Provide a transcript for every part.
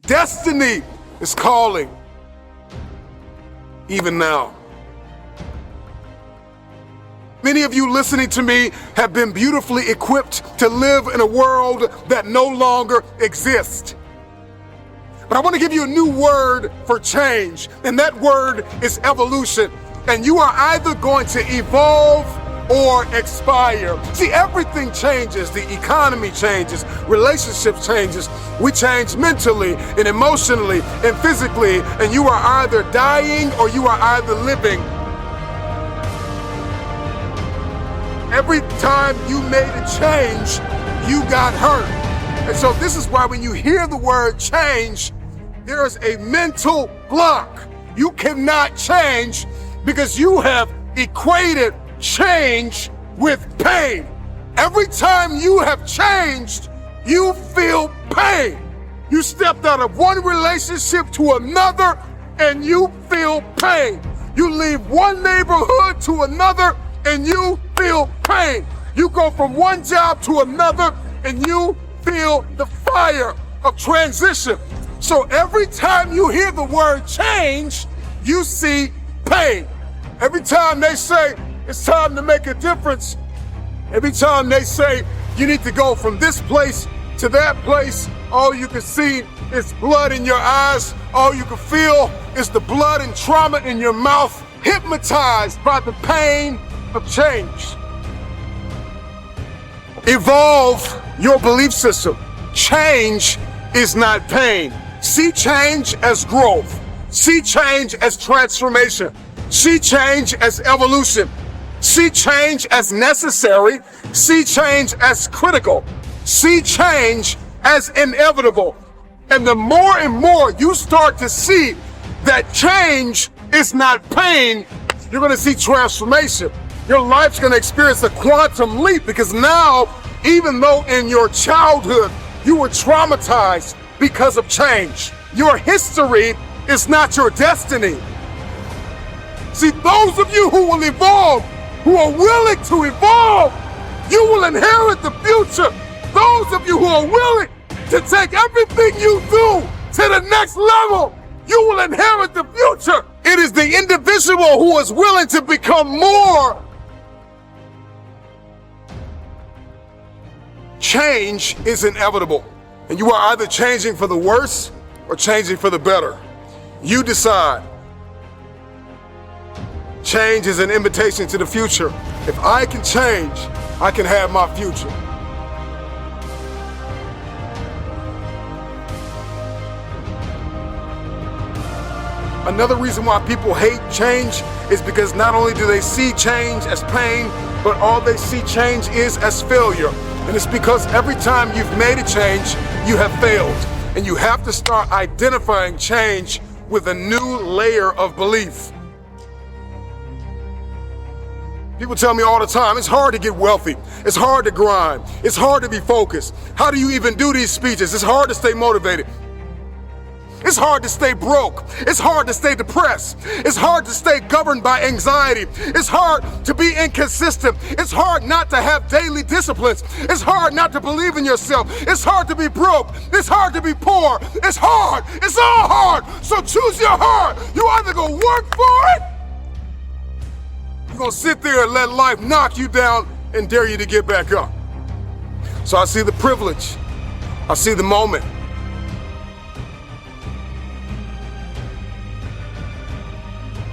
Destiny is calling, even now. Many of you listening to me have been beautifully equipped to live in a world that no longer exists. But I want to give you a new word for change, and that word is evolution. And you are either going to evolve or expire. See, everything changes. The economy changes, relationships changes. We change mentally and emotionally and physically, and you are either dying or you are either living. Every time you made a change, you got hurt. And so this is why when you hear the word change, there is a mental block. You cannot change because you have equated change with pain. Every time you have changed, you feel pain. You stepped out of one relationship to another and you feel pain. You leave one neighborhood to another and you feel pain. You go from one job to another and you feel the fire of transition. So every time you hear the word change, you see pain. Every time they say it's time to make a difference, every time they say you need to go from this place to that place, all you can see is blood in your eyes. All you can feel is the blood and trauma in your mouth, hypnotized by the pain of change. Evolve your belief system. Change is not pain. See change as growth. See change as transformation. See change as evolution. See change as necessary. See change as critical. See change as inevitable. And the more and more you start to see that change is not pain, you're going to see transformation. Your life's going to experience a quantum leap, because now, even though in your childhood you were traumatized because of change, your history is not your destiny. See, those of you who will evolve, who are willing to evolve, you will inherit the future. Those of you who are willing to take everything you do to the next level, you will inherit the future. It is the individual who is willing to become more. Change is inevitable, and you are either changing for the worse or changing for the better. You decide. Change is an invitation to the future. If I can change, I can have my future. Another reason why people hate change is because not only do they see change as pain, but all they see change is as failure. And it's because every time you've made a change, you have failed. And you have to start identifying change with a new layer of belief. People tell me all the time, it's hard to get wealthy. It's hard to grind. It's hard to be focused. How do you even do these speeches? It's hard to stay motivated. It's hard to stay broke. It's hard to stay depressed. It's hard to stay governed by anxiety. It's hard to be inconsistent. It's hard not to have daily disciplines. It's hard not to believe in yourself. It's hard to be broke. It's hard to be poor. It's hard. It's all hard. So choose your heart. You either go work for it, you're gonna sit there and let life knock you down and dare you to get back up. So I see the privilege. I see the moment.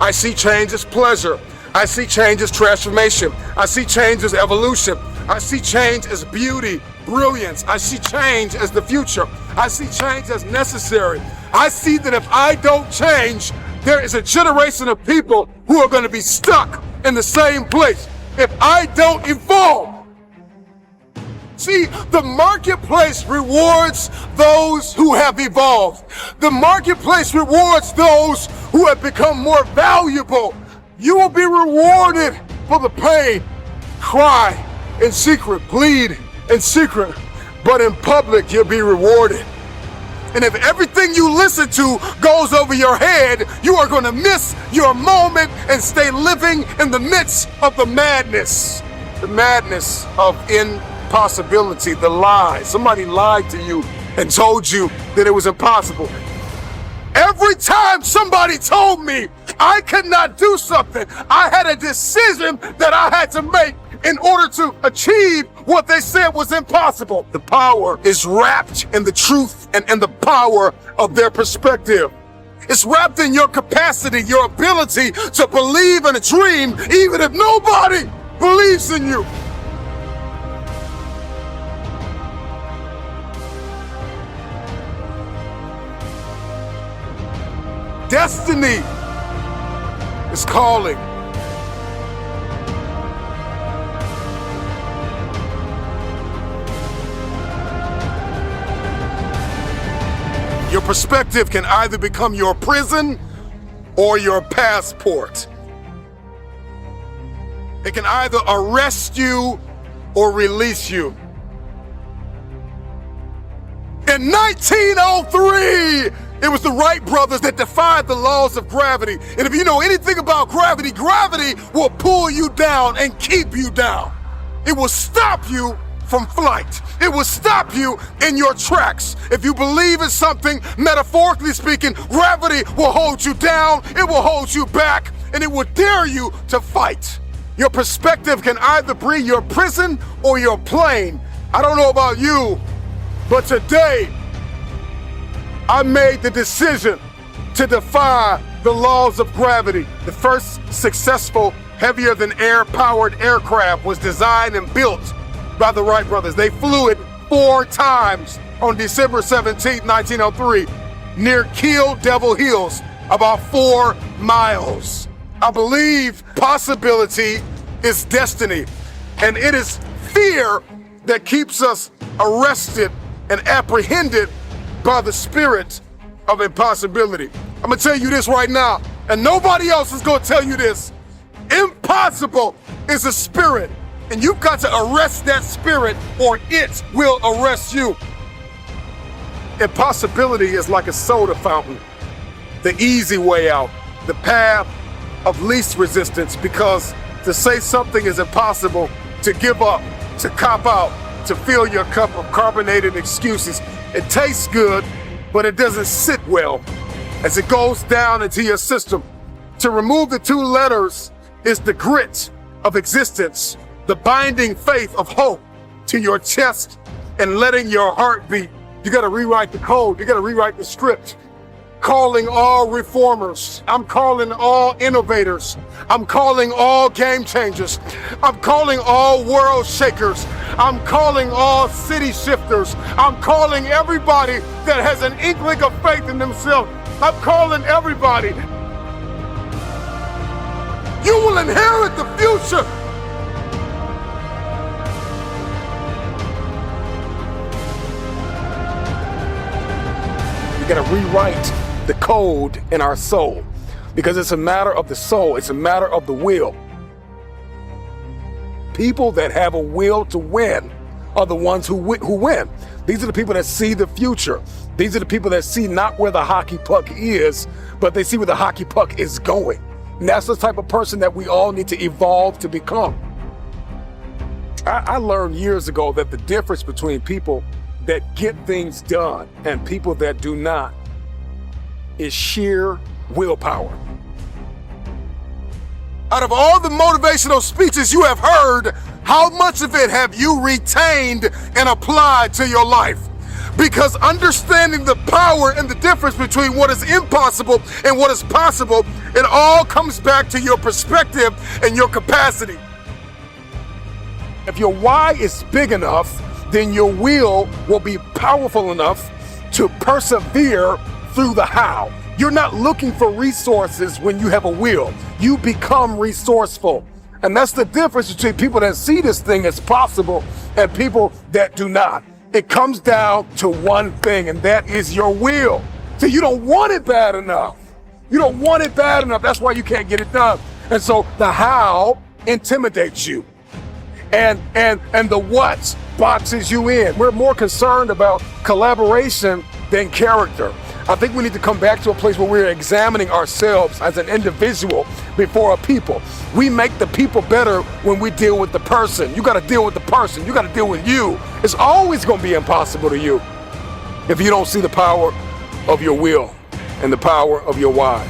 I see change as pleasure. I see change as transformation. I see change as evolution. I see change as beauty, brilliance. I see change as the future. I see change as necessary. I see that if I don't change, there is a generation of people who are going to be stuck in the same place if I don't evolve. See, the marketplace rewards those who have evolved. The marketplace rewards those who have become more valuable. You will be rewarded for the pain. Cry in secret, bleed in secret, but in public you'll be rewarded. And if everything you listen to goes over your head, you are going to miss your moment and stay living in the midst of the madness of impossibility, the lie. Somebody lied to you and told you that it was impossible. Every time somebody told me I could not do something, I had a decision that I had to make in order to achieve what they said was impossible. The power is wrapped in the truth and in the power of their perspective. It's wrapped in your capacity, your ability to believe in a dream, even if nobody believes in you. Destiny is calling. Your perspective can either become your prison or your passport. It can either arrest you or release you. In 1903, it was the Wright brothers that defied the laws of gravity. And if you know anything about gravity, gravity will pull you down and keep you down. It will stop you from flight. It will stop you in your tracks. If you believe in something, metaphorically speaking, gravity will hold you down, it will hold you back, and it will dare you to fight. Your perspective can either be your prison or your plane. I don't know about you, but today, I made the decision to defy the laws of gravity. The first successful heavier-than-air powered aircraft was designed and built by the Wright brothers. They flew it 4 times on December 17, 1903, near Kill Devil Hills, about 4 miles. I believe possibility is destiny, and it is fear that keeps us arrested and apprehended by the spirit of impossibility. I'm gonna tell you this right now, and nobody else is gonna tell you this. Impossible is a spirit, and you've got to arrest that spirit or it will arrest you. Impossibility is like a soda fountain, the easy way out, the path of least resistance, because to say something is impossible, to give up, to cop out, to fill your cup of carbonated excuses, it tastes good, but it doesn't sit well as it goes down into your system. To remove the 2 letters is the grit of existence, the binding faith of hope to your chest and letting your heart beat. You gotta rewrite the code, you gotta rewrite the script. Calling all reformers, I'm calling all innovators, I'm calling all game changers, I'm calling all world shakers, I'm calling all city shifters, I'm calling everybody that has an inkling of faith in themselves, I'm calling everybody. You will inherit the future. We gotta rewrite the code in our soul, because it's a matter of the soul, it's a matter of the will. People that have a will to win are the ones who win. These are the people that see the future. These are the people that see not where the hockey puck is, but they see where the hockey puck is going. And that's the type of person that we all need to evolve to become. I learned years ago that the difference between people that get things done and people that do not is sheer willpower. Out of all the motivational speeches you have heard, how much of it have you retained and applied to your life? Because understanding the power and the difference between what is impossible and what is possible, it all comes back to your perspective and your capacity. If your why is big enough, then your will be powerful enough to persevere through the how. You're not looking for resources when you have a will. You become resourceful. And that's the difference between people that see this thing as possible and people that do not. It comes down to one thing, and that is your will. So you don't want it bad enough. You don't want it bad enough. That's why you can't get it done. And so the how intimidates you. And the what boxes you in. We're more concerned about collaboration than character. I think we need to come back to a place where we're examining ourselves as an individual before a people. We make the people better when we deal with the person. You got to deal with the person. You got to deal with you. It's always going to be impossible to you. if you don't see the power of your will and the power of your why.